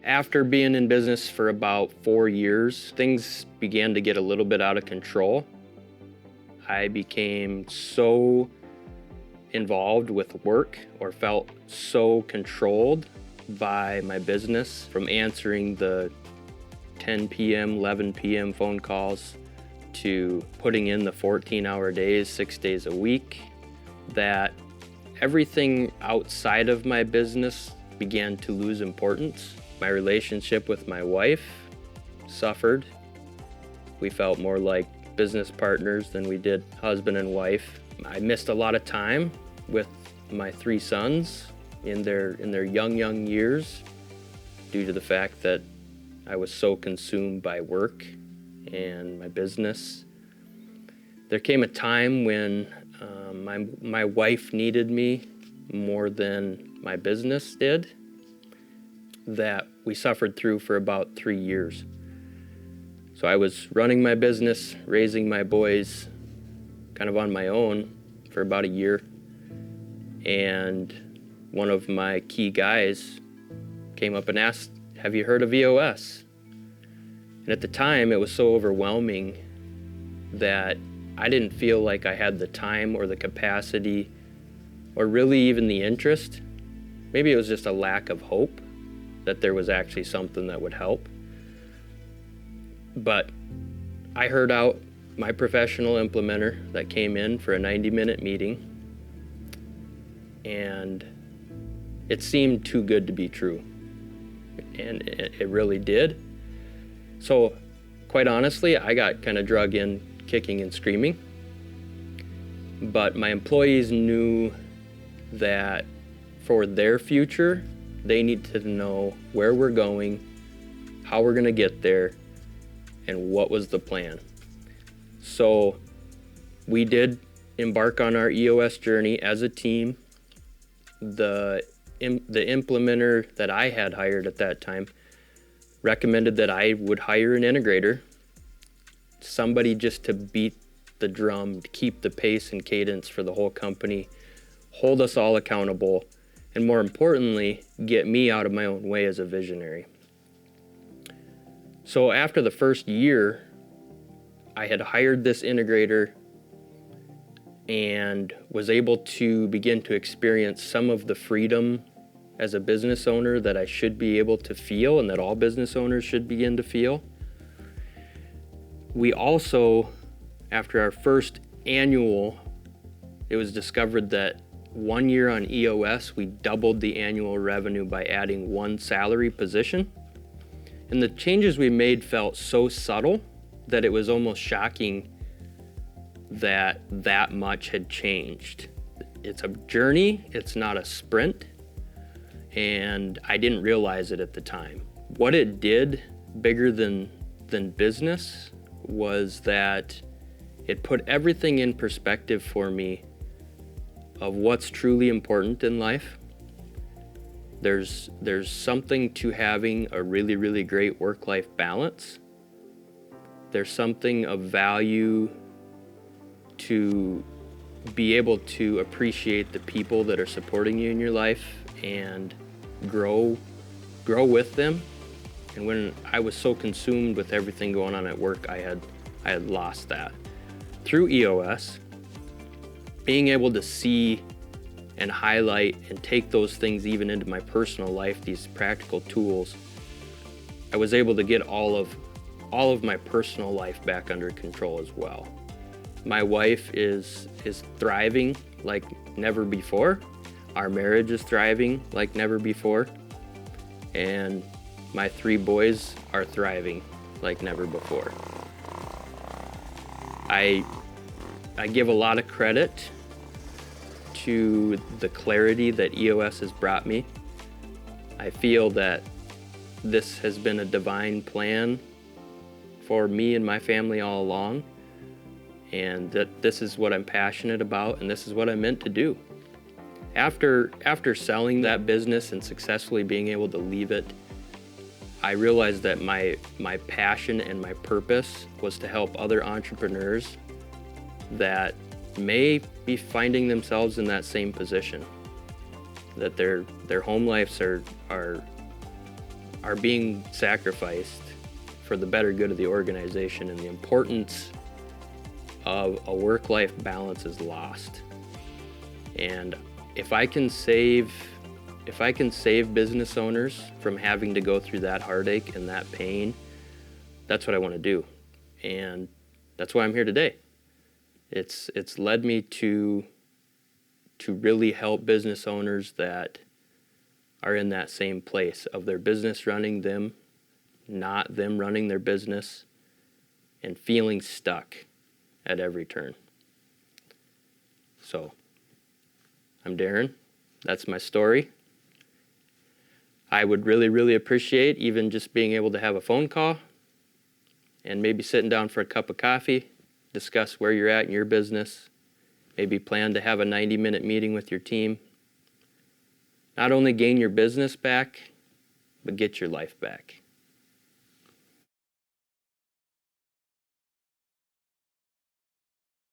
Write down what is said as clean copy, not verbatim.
After being in business for about 4 years, things began to get a little bit out of control. I became so involved with work or felt so controlled by my business, from answering the 10 p.m., 11 p.m. phone calls to putting in the 14-hour days, 6 days a week, that everything outside of my business began to lose importance. My relationship with my wife suffered. We felt more like business partners than we did husband and wife. I missed a lot of time with my 3 sons in their young years due to the fact that I was so consumed by work and my business. There came a time when my wife needed me more than my business did, that we suffered through for about 3 years. So I was running my business, raising my boys kind of on my own for about a year. And one of my key guys came up and asked, "Have you heard of EOS?" And at the time, it was so overwhelming that I didn't feel like I had the time or the capacity or really even the interest. Maybe it was just a lack of hope that there was actually something that would help. But I heard out my professional implementer that came in for a 90-minute meeting, and it seemed too good to be true. And it really did. So quite honestly, I got kind of drug in kicking and screaming. But my employees knew that for their future, they needed to know where we're going, how we're gonna get there, and what was the plan. So we did embark on our EOS journey as a team. The implementer that I had hired at that time recommended that I would hire an integrator, somebody just to beat the drum, to keep the pace and cadence for the whole company, hold us all accountable, and more importantly, get me out of my own way as a visionary. So after the first year, I had hired this integrator and was able to begin to experience some of the freedom as a business owner that I should be able to feel and that all business owners should begin to feel. We also, after our first annual, it was discovered that 1 year on EOS, we doubled the annual revenue by adding 1 salary position. And the changes we made felt so subtle that it was almost shocking that that much had changed. It's a journey, it's not a sprint, and I didn't realize it at the time. What it did, bigger than business, was that it put everything in perspective for me of what's truly important in life. There's something to having a really, really great work-life balance. There's something of value to be able to appreciate the people that are supporting you in your life and grow with them. And when I was so consumed with everything going on at work, I had lost that. Through EOS, being able to see and highlight and take those things even into my personal life, these practical tools, I was able to get all of my personal life back under control as well. My wife is thriving like never before. Our marriage is thriving like never before. And my 3 boys are thriving like never before. I give a lot of credit to the clarity that EOS has brought me. I feel that this has been a divine plan for me and my family all along, and that this is what I'm passionate about and this is what I'm meant to do. After selling that business and successfully being able to leave it, I realized that my passion and my purpose was to help other entrepreneurs that may be finding themselves in that same position, that their home lives are are being sacrificed for the better good of the organization, and the importance of a work-life balance is lost. And if I can save business owners from having to go through that heartache and that pain, that's what I want to do. And that's why I'm here today. It's led me to really help business owners that are in that same place of their business running them, not them running their business, and feeling stuck at every turn. So, I'm Darin. That's my story. I would really, really appreciate even just being able to have a phone call and maybe sitting down for a cup of coffee, discuss where you're at in your business, maybe plan to have a 90-minute meeting with your team. Not only gain your business back, but get your life back.